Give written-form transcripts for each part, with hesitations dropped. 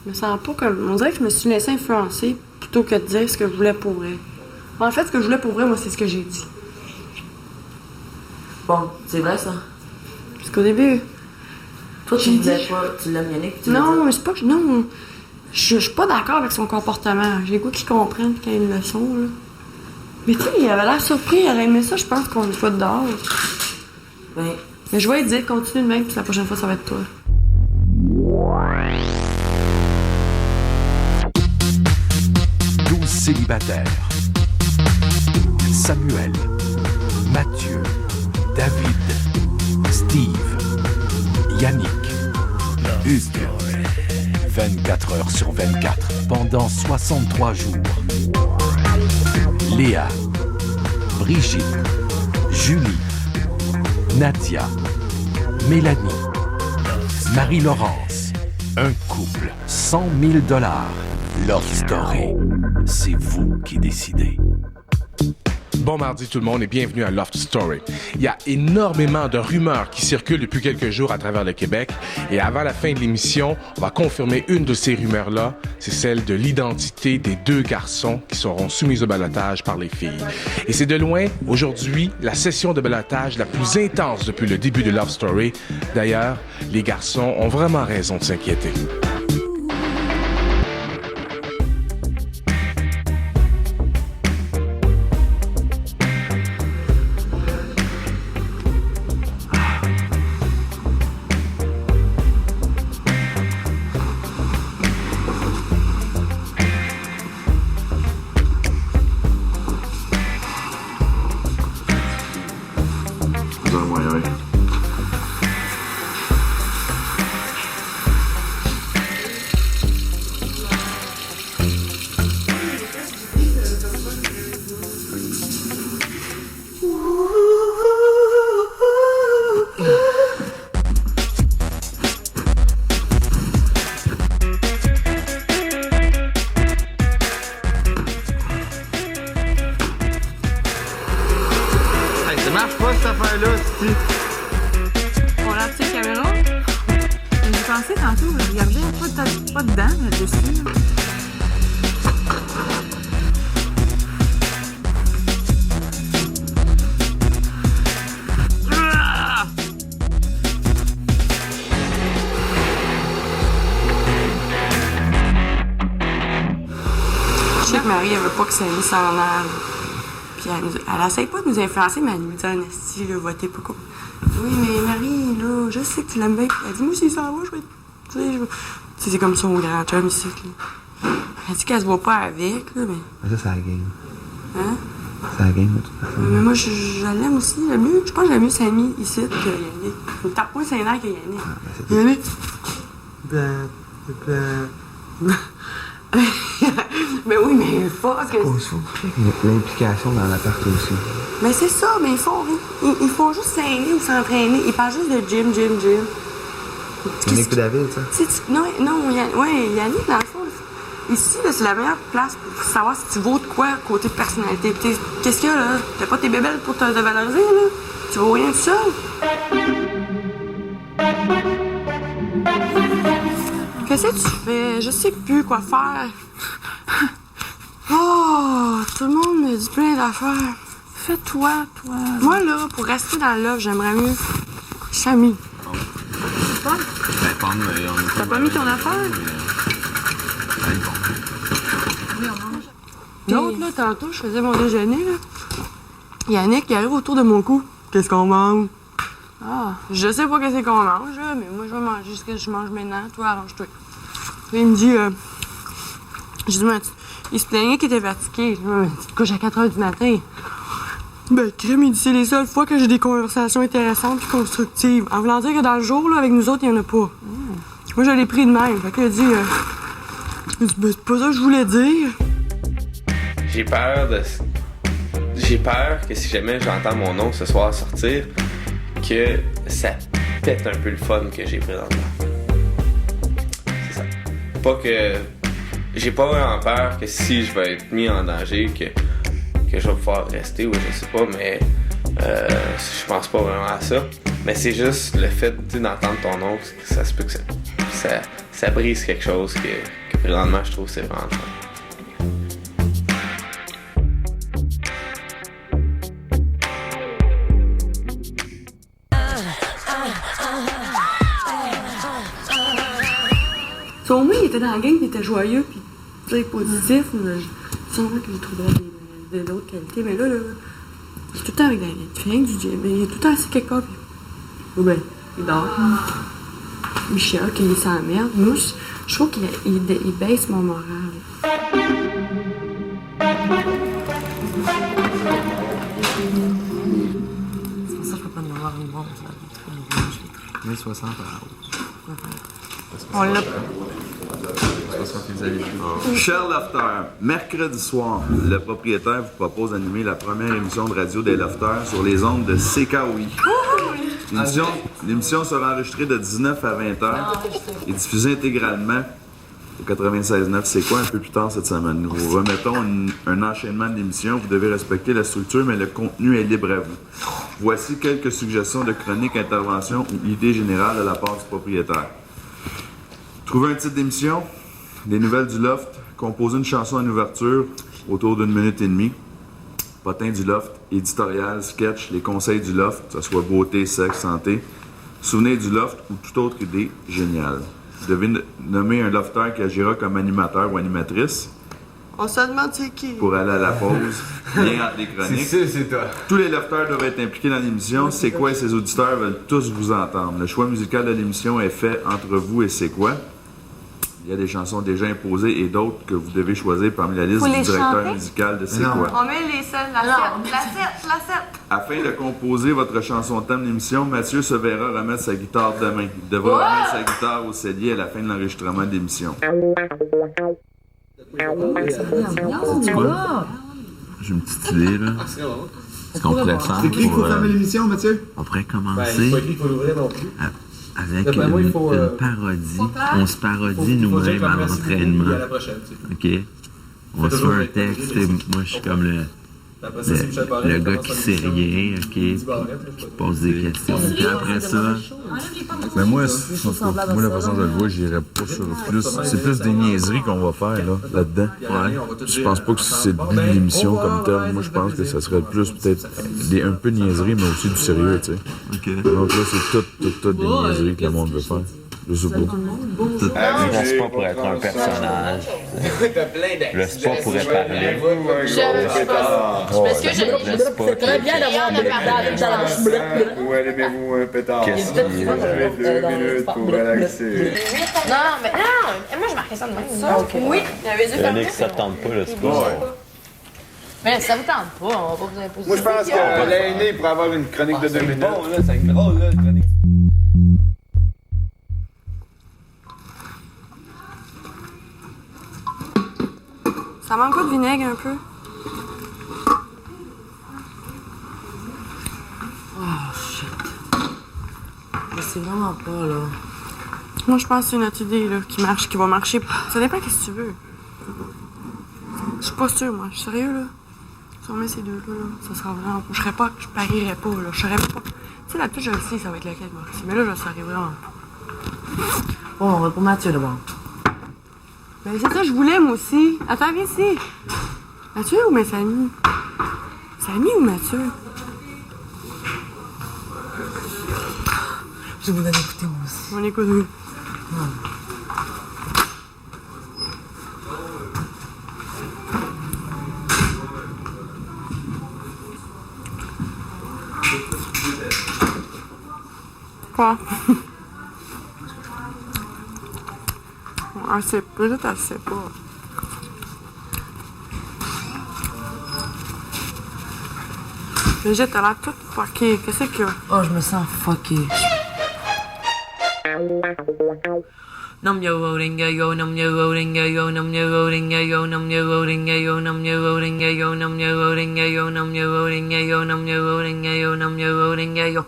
Je me sens pas comme... On dirait que je me suis laissée influencer plutôt que de dire ce que je voulais pour vrai. En fait, ce que je voulais pour vrai, moi, c'est ce que j'ai dit. Bon, c'est vrai, ça? Parce qu'au début... Toi, tu disais quoi? Tu l'aimes Yannick? Non, mais c'est pas que... Non, je suis pas d'accord avec son comportement. J'ai le goût qu'il comprenne qu'il y a une leçon, là. Mais tu sais, il avait l'air surpris, il aurait aimé ça, je pense, qu'on le soit dehors. Ben... Mais je vais lui dire, continue de même, puis la prochaine fois, ça va être toi. Célibataires. Samuel, Mathieu, David, Steve, Yannick, Hugues. 24 heures sur 24 pendant 63 jours. Léa, Brigitte, Julie, Nadia, Mélanie, Marie-Laurence. Un couple, 100 000 $. Love Story, c'est vous qui décidez. Bon mardi tout le monde et bienvenue à Loft Story. Il y a énormément de rumeurs qui circulent depuis quelques jours à travers le Québec et avant la fin de l'émission, on va confirmer une de ces rumeurs-là, c'est celle de l'identité des 2 garçons qui seront soumis au ballotage par les filles. Et c'est de loin, aujourd'hui, la session de ballotage la plus intense depuis le début de Love Story. D'ailleurs, les garçons ont vraiment raison de s'inquiéter. On l'a petite caméra. J'ai pensé tantôt, regardez, pas dedans, là-dessus. Je sais que Marie, elle veut pas que Samy s'en aille. Puis elle essaie pas de nous influencer, mais elle nous dit en esti, là, votez pas comme. Oui, mais Marie, là, je sais que tu l'aimes bien. Elle dit, moi, s'il s'en va, je vais. Tu sais, c'est comme son grand chum ici, là. Elle dit qu'elle se voit pas avec, là, mais. Mais ça, c'est la game. Hein? C'est la game, de toute façon. Mais moi, je l'aime aussi. Je pense que j'aime mieux Samy ici que Yannick. Il me tape moins ses nerfs que Yannick. Ah, ben, Yannick? Mais oui, mais il faut que... Il faut l'implication dans l'appart aussi. Mais c'est ça, mais il faut juste s'aimer ou s'entraîner. Il parle juste de gym. Yannick et David, ça? Non, Yannick, dans le fond, ici, là, c'est la meilleure place pour savoir si tu vaux de quoi côté personnalité. Qu'est-ce qu'il y a, là? T'as pas tes bébelles pour te valoriser, là? Tu vaux rien tout seul? Qu'est-ce que tu fais? Je sais plus quoi faire. Oh, tout le monde me dit plein d'affaires. Fais-toi, toi. Moi, là, pour rester dans l'offre, j'aimerais mieux Samy. Quoi? T'as pas mis ton affaire? Oui, on mange. L'autre, là, tantôt, je faisais mon déjeuner, là. Yannick, il arrive autour de mon cou. Qu'est-ce qu'on mange? Ah, je sais pas qu'est-ce qu'on mange, là, mais moi, je vais manger ce que je mange maintenant. Toi, arrange-toi. Puis il me dit, je dis, il se plaignait qu'il était fatigué. Tu te couches à 4 h du matin. Ben, crème, il dit, c'est les seules fois que j'ai des conversations intéressantes et constructives. En voulant dire que dans le jour, là, avec nous autres, il y en a pas. Moi, je l'ai pris de même. Fait qu'il a dit, ben, c'est pas ça que je voulais dire. J'ai peur que si jamais j'entends mon nom ce soir sortir, que ça pète un peu le fun que j'ai présentement. C'est ça. Pas que... J'ai pas vraiment peur que si je vais être mis en danger, que je vais pouvoir rester ou je sais pas, mais je pense pas vraiment à ça. Mais c'est juste le fait d'entendre ton nom, ça se peut que ça brise quelque chose que présentement, je trouve que c'est vraiment fun. Au moins, il était dans la gang, il était joyeux, puis tu sais, positif. Sûrement que j'ai trouvé d'autres qualités, mais là, il est tout le temps avec la gang. Il fait rien que du gym, mais il est tout le temps assis quelque part, puis. Ou ben, il dort. Michel, qui est sa merde. Moi, je trouve qu'il baisse mon moral. C'est pour ça que je peux pas me voir une bombe. 1060 par an. On l'a. Cher Lofter, mercredi soir, le propriétaire vous propose d'animer la première émission de radio des Lofters sur les ondes de CKOI. L'émission sera enregistrée de 19 à 20 h et diffusée intégralement au 96.9. C'est quoi un peu plus tard cette semaine? Nous vous remettons un enchaînement de l'émission. Vous devez respecter la structure, mais le contenu est libre à vous. Voici quelques suggestions de chroniques, interventions ou idées générales de la part du propriétaire. Trouver un titre d'émission, des nouvelles du loft, composer une chanson en ouverture autour d'1 minute et demie, potin du loft, éditorial, sketch, les conseils du loft, que ce soit beauté, sexe, santé, souvenirs du loft ou toute autre idée géniale. Vous devez nommer un lofter qui agira comme animateur ou animatrice. On se demande c'est qui. Pour aller à la pause, bien entre les chroniques. C'est toi. Tous les lofters doivent être impliqués dans l'émission. C'est quoi et ses auditeurs veulent tous vous entendre. Le choix musical de l'émission est fait entre vous et C'est quoi. Il y a des chansons déjà imposées et d'autres que vous devez choisir parmi la liste du directeur musical de C'est quoi. On met les scènes, la 7. Afin de composer votre chanson thème d'émission, Mathieu se verra remettre sa guitare demain. Il devra remettre sa guitare au cellier à la fin de l'enregistrement de l'émission. J'ai une petite idée, là. Ce qu'on pourrait faire C'est qui pour fermer l'émission, Mathieu? on pourrait commencer avec une parodie. On se parodie nous-mêmes à l'entraînement. OK? On se fait un texte. Et moi, je suis comme le gars qui sait rien, OK? Qui pose des questions. Puis après ça... Mais moi, la façon dont je le vois, j'irais pas sur plus. C'est plus des niaiseries qu'on va faire là-dedans. Ouais. Je pense pas que c'est le but de l'émission comme tel. Moi, je pense que ça serait plus peut-être un peu de niaiserie, mais aussi du sérieux, tu sais. OK. Donc là, c'est tout des niaiseries que le monde veut faire. Je sais pas. Le sport pourrait être un personnage. Le sport pourrait parler. C'est très bien d'avoir des pétales dans la bouche. Où allumez-vous un pétard? Qu'est-ce qu'il y a? 2 minutes pour relaxer. Non, moi je marquais ça de même. Oui, il y avait dit Yannick, ça te tente pas le sport. mais ça vous tente pas, on va pas vous imposer. Moi, je pense que l'aîné pour avoir une chronique de 2 minutes. Bon, là, c'est drôle, là, chronique. Ça manque pas de vinaigre un peu? Oh, shit. Je sais vraiment pas, là. Moi, je pense que c'est une autre idée là, qui va marcher. Ça dépend qu'est-ce que tu veux. Je suis pas sûre, moi. Je suis sérieux, là. Si on met ces deux-là, ça sera vraiment... Je parierais pas, là. Je saurais pas... Tu sais, la touche, je le sais, ça va être lequel, moi. Mais là, je le saurais vraiment pas. Bon, on va pour Mathieu, d'abord. Ben, c'est ça que je voulais, moi aussi. Attends, viens ici. Mathieu ou Samy? Samy ou Mathieu? Je vais vous donner écouter, moi aussi. On écoute, oui. Quoi? C'est peut-être assez pas. Brigitte, t'as l'air toute fuckée. Qu'est-ce qu'il y a? Oh, je me sens fucké. Nam yo loading yo nam yo loading yo nam yo loading yo nam yo loading yo nam yo loading yo nam yo loading yo nam yo loading yo nam yo loading yo nam yo loading yo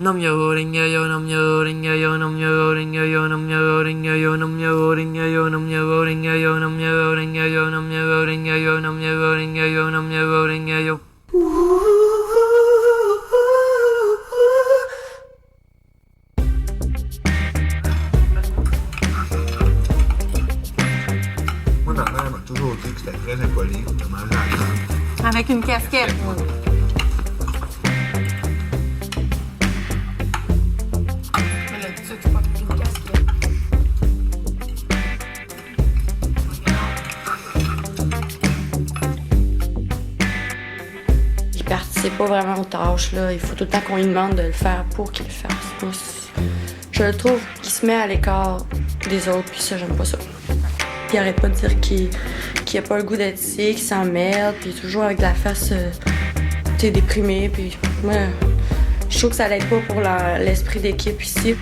Nam yo loading yo nam yo loading yo nam yo loading yo nam yo loading yo nam yo loading yo nam yo loading yo nam yo loading yo nam yo loading yo nam yo loading yo nam yo loading yo c'était très impoli. On a mangé à la table. Avec une casquette. Mais là, tu sais que c'est pas une casquette. Il participe pas vraiment aux tâches, là. Il faut tout le temps qu'on lui demande de le faire pour qu'il le fasse. Je le trouve qu'il se met à l'écart des autres, puis ça, j'aime pas ça. Il arrête pas de dire qu'il a pas le goût d'être ici, qu'il s'emmerde, puis toujours avec de la face déprimée, puis moi, je trouve que ça l'aide pas pour l'esprit d'équipe ici.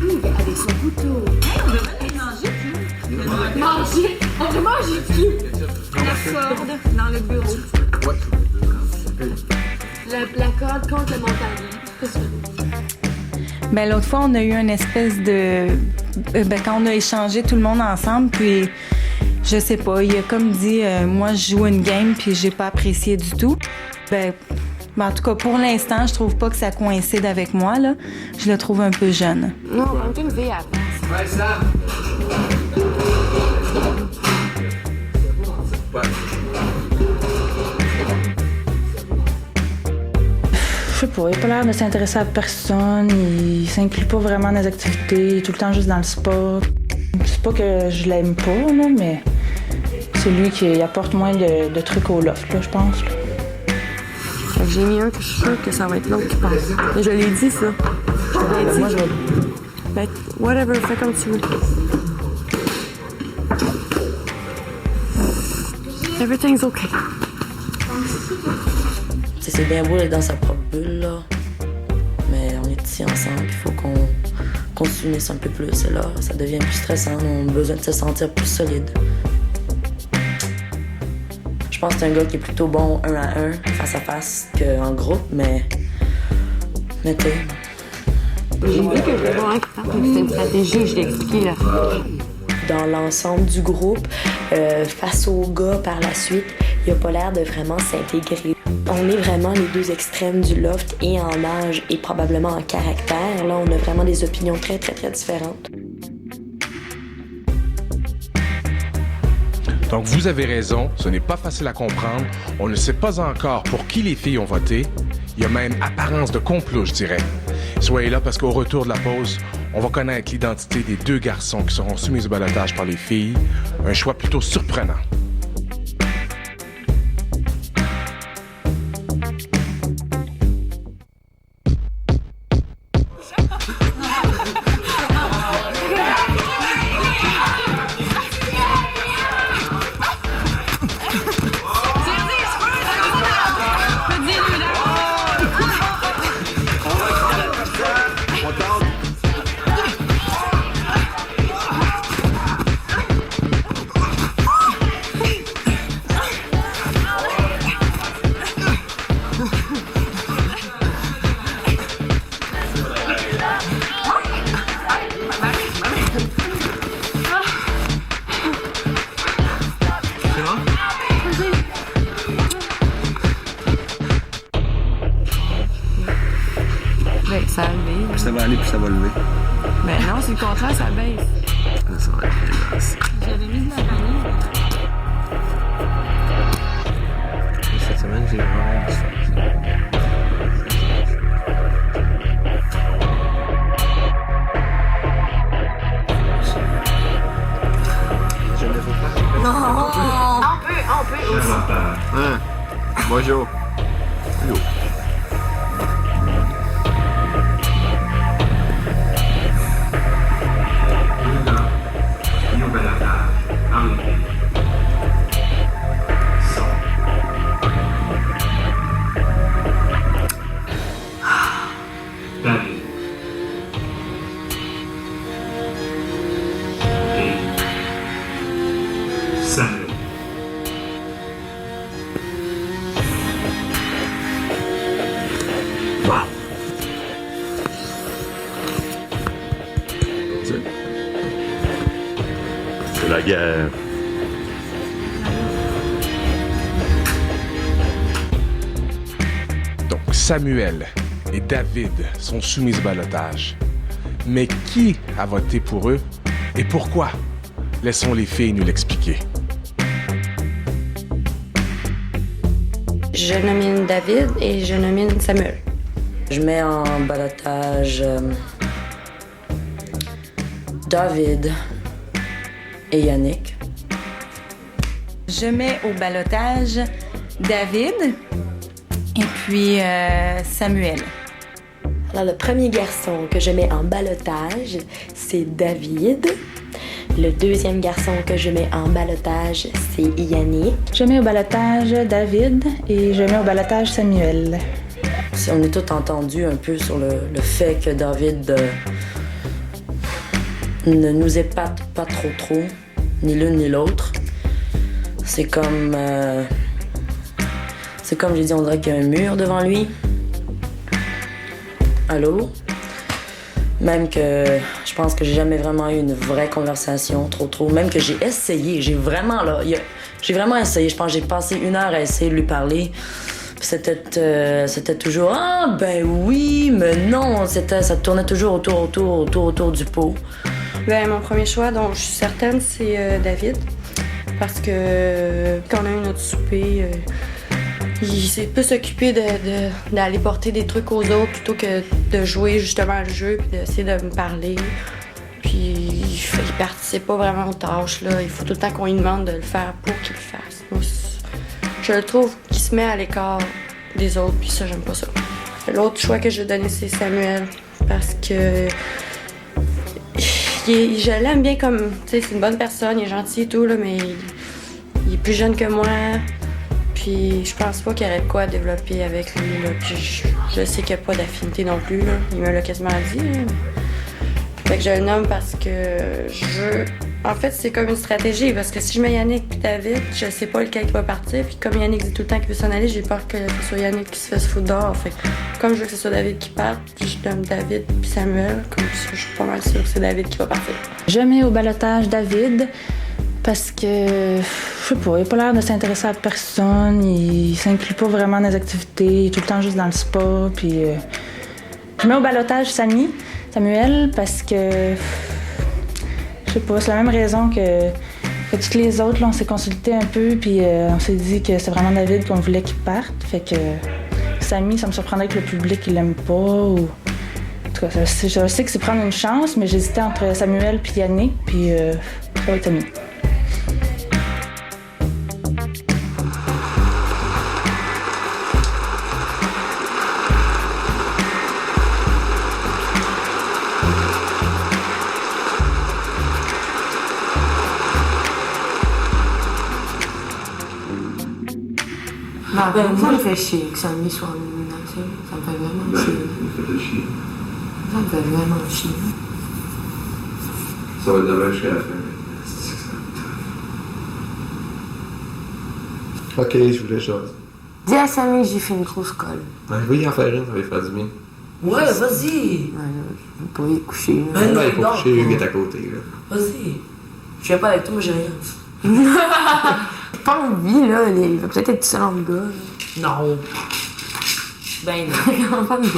Avec son couteau. Hey, on devrait aller manger plus. Manger? On devrait manger plus. La corde dans le bureau. La corde contre le montagne. Ben, l'autre fois, on a eu une espèce de... quand on a échangé tout le monde ensemble, puis je sais pas, il a comme dit moi je joue une game puis j'ai pas apprécié du tout. Ben, en tout cas, pour l'instant, je trouve pas que ça coïncide avec moi, là. Je le trouve un peu jeune. Non, on est une fille à la place. Ouais, Sam! Je sais pas, il a pas l'air de s'intéresser à personne, il s'inclut pas vraiment dans les activités, il est tout le temps juste dans le sport. C'est pas que je l'aime pas, là, mais c'est lui qui apporte moins de trucs au loft, là, je pense. Là. J'ai mis un que je suis sûre que ça va être l'autre qui passe. Mais je l'ai dit, ça. Je l'ai dit. Moi, je vais... Ben, whatever, fais comme tu veux. Everything's okay. C'est bien beau d'être dans sa propre bulle, là. Mais on est ici ensemble, il faut qu'on s'unisse un peu plus. Et là, ça devient plus stressant, on a besoin de se sentir plus solide. Je pense que c'est un gars qui est plutôt bon 1 à 1, face à face, qu'en groupe, mais tu sais. J'ai dit que je vais voir un c'était une stratégie, je l'ai expliqué, là. Dans l'ensemble du groupe, face au gars par la suite, il a pas l'air de vraiment s'intégrer. On est vraiment les deux extrêmes du loft, et en âge et probablement en caractère. Là, on a vraiment des opinions très, très, très différentes. Donc, vous avez raison, ce n'est pas facile à comprendre. On ne sait pas encore pour qui les filles ont voté. Il y a même apparence de complot, je dirais. Soyez là parce qu'au retour de la pause, on va connaître l'identité des 2 garçons qui seront soumis au ballotage par les filles. Un choix plutôt surprenant. Ça a levé. Ça va aller puis ça va lever. Ben non, c'est le contraire, ça baisse. Ça va être dégueulasse. J'avais mis de la vanille. Cette semaine, j'ai vraiment du Je ne veux pas. Non! On peut aussi. Hein? Bonjour. Yo. C'est la guerre. Donc, Samuel et David sont soumis au ballotage. Mais qui a voté pour eux et pourquoi? Laissons les filles nous l'expliquer. Je nomine David et je nomine Samuel. Je mets en ballottage David et Yannick. Je mets au ballottage David et puis Samuel. Alors, le premier garçon que je mets en ballottage, c'est David. Le deuxième garçon que je mets en ballottage, c'est Yannick. Je mets au ballottage David et je mets au ballottage Samuel. On est tous entendus un peu sur le fait que David ne nous épate pas trop, ni l'une ni l'autre. C'est comme j'ai dit, on dirait qu'il y a un mur devant lui. Allô? Même que je pense que j'ai jamais vraiment eu une vraie conversation, trop. Même que j'ai essayé, j'ai vraiment essayé. Je pense que j'ai passé 1 heure à essayer de lui parler. C'était toujours « Ah, ben oui, mais non! » Ça tournait toujours autour du pot. Ben, mon premier choix, dont je suis certaine, c'est David. Parce que quand on a eu notre souper, il s'est plus occupé d'aller porter des trucs aux autres plutôt que de jouer justement le jeu puis d'essayer de me parler. Puis il participe pas vraiment aux tâches, là. Il faut tout le temps qu'on lui demande de le faire pour qu'il le fasse. Moi, je le trouve qu'il se met à l'écart des autres, puis ça, j'aime pas ça. L'autre choix que je vais donner, c'est Samuel. Parce que je l'aime bien comme... Tu sais, c'est une bonne personne, il est gentil et tout, là, mais il est plus jeune que moi. Puis je pense pas qu'il y aurait de quoi à développer avec lui, là. Puis je sais qu'il n'y a pas d'affinité non plus, là. Il me l'a quasiment dit, là. Fait que je le nomme parce que je veux... En fait, c'est comme une stratégie, parce que si je mets Yannick et David, je sais pas lequel qui va partir. Puis comme Yannick dit tout le temps qu'il veut s'en aller, j'ai peur que ce soit Yannick qui se fasse foutre dehors. Fait que comme je veux que ce soit David qui parte, je nomme David puis Samuel. Comme ça, je suis pas mal sûre que c'est David qui va partir. Je mets au ballottage David parce que, je sais pas, il a pas l'air de s'intéresser à personne. Il s'inclut pas vraiment dans les activités. Il est tout le temps juste dans le spa. Puis je mets au ballottage Samuel parce que... Je sais pas, c'est la même raison que toutes les autres. Là, on s'est consulté un peu, puis on s'est dit que c'est vraiment David qu'on voulait qu'il parte. Fait que Samy, ça me surprendrait que le public il l'aime pas. Ou... En tout cas, je sais que c'est prendre une chance, mais j'hésitais entre Samuel et Yannick, puis ça va être Samy. Ça me fait chier que Samy soit en élimination. Ça me fait vraiment chier. Ça me fait vraiment chier. Ça va être dommage jusqu'à la fin. Ok, je voulais chose. Dis à Samy que j'ai fait une grosse colle. Ouais, oui, en faire une, ça va lui faire du bien. Ouais, vas-y. Ouais, je vais pas y coucher. Ben non, il faut coucher, Hugues est à côté. Là. Vas-y. Je viens pas avec toi, moi j'ai rien. J'ai pas envie, là. Il va peut-être être seul en gars. Non. Ben non. Pas de mal.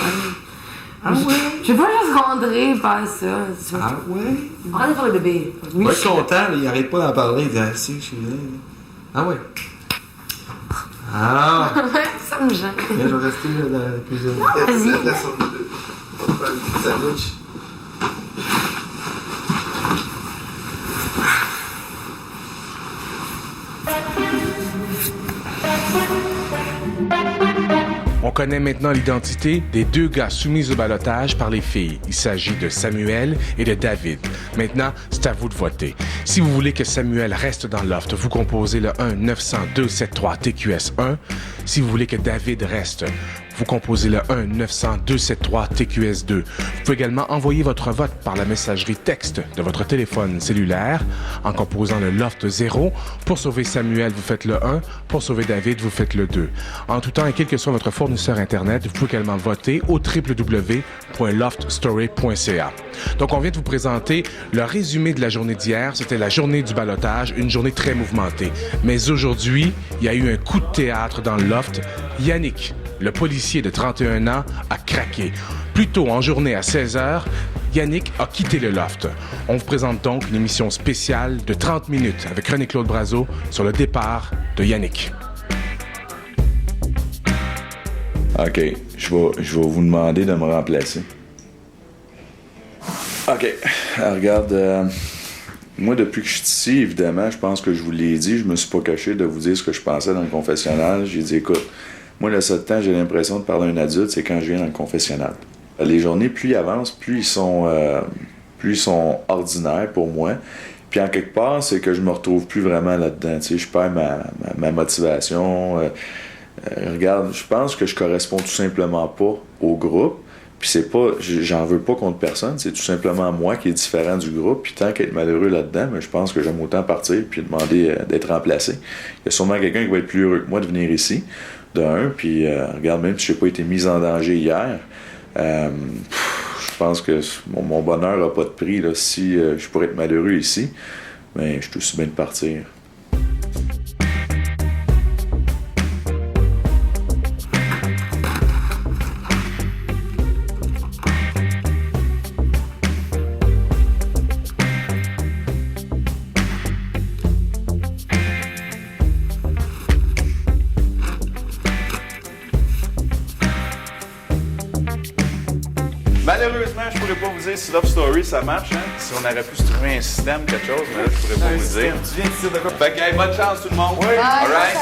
Ah ouais? Je vais pas juste rentrer par ça. Ah ouais? Arrête de faire le bébé. Il va être content, il arrête pas d'en parler. Il dit ah si, je suis là. Ah ouais? Ah! Ça me gêne. Je vais rester là dans la cuisine. Vas-y. On va faire un petit sandwich. On connaît maintenant l'identité des 2 gars soumis au ballottage par les filles. Il s'agit de Samuel et de David. Maintenant, c'est à vous de voter. Si vous voulez que Samuel reste dans le loft, vous composez le 1-900-273-TQS1. Si vous voulez que David reste, vous composez le 1-900-273-TQS2. Vous pouvez également envoyer votre vote par la messagerie texte de votre téléphone cellulaire en composant le loft 0. Pour sauver Samuel, vous faites le 1. Pour sauver David, vous faites le 2. En tout temps, et quel que soit votre fournisseur Internet, vous pouvez également voter au www.loftstory.ca. Donc, on vient de vous présenter le résumé de la journée d'hier. C'était la journée du ballottage, une journée très mouvementée. Mais aujourd'hui, il y a eu un coup de théâtre dans le loft. Yannick, le policier de 31 ans, a craqué. Plus tôt en journée à 16h, Yannick a quitté le loft. On vous présente donc une émission spéciale de 30 minutes avec René-Claude Brazeau sur le départ de Yannick. OK, je vais vous demander de me remplacer. OK, regarde, moi, depuis que je suis ici, évidemment, je pense que je vous l'ai dit, je me suis pas caché de vous dire ce que je pensais dans le confessionnal. J'ai dit, écoute, moi, le seul temps, j'ai l'impression de parler à un adulte, c'est quand je viens dans le confessionnal. Les journées, plus ils avancent, plus ils sont ordinaires pour moi. Puis en quelque part, c'est que je me retrouve plus vraiment là-dedans. Tu sais, je perds ma motivation. Regarde, je pense que je corresponds tout simplement pas au groupe. Puis c'est pas, j'en veux pas contre personne, c'est tout simplement moi qui est différent du groupe. Puis tant qu'être malheureux là-dedans, mais je pense que j'aime autant partir puis demander d'être remplacé. Il y a sûrement quelqu'un qui va être plus heureux que moi de venir ici, de un. Puis regarde, même si j'ai pas été mis en danger hier, je pense que mon bonheur n'a pas de prix là, si je pourrais être malheureux ici. Mais je suis aussi bien de partir. Malheureusement, je pourrais pas vous dire si Love Story ça marche, hein? Si on aurait pu se trouver un système, quelque chose, mais là, je pourrais pas vous le dire. Tu viens de dire de quoi? Fait que, hey, bonne chance tout le monde. Oui. All right.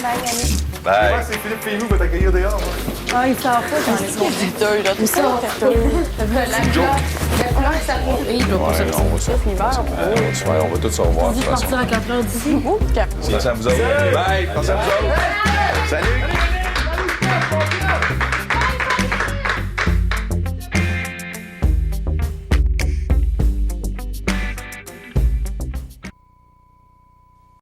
Bye, Yannick. Bye. Ouais, c'est Philippe Fénou qui va t'accueillir dehors. Ah, il sort pas dans les compétiteurs, là. Tout ça, c'est une joke. On va tous se revoir. On dit partir à 4h d'ici. Pensez à vous autres. Bye. Pensez à vous autres. Salut.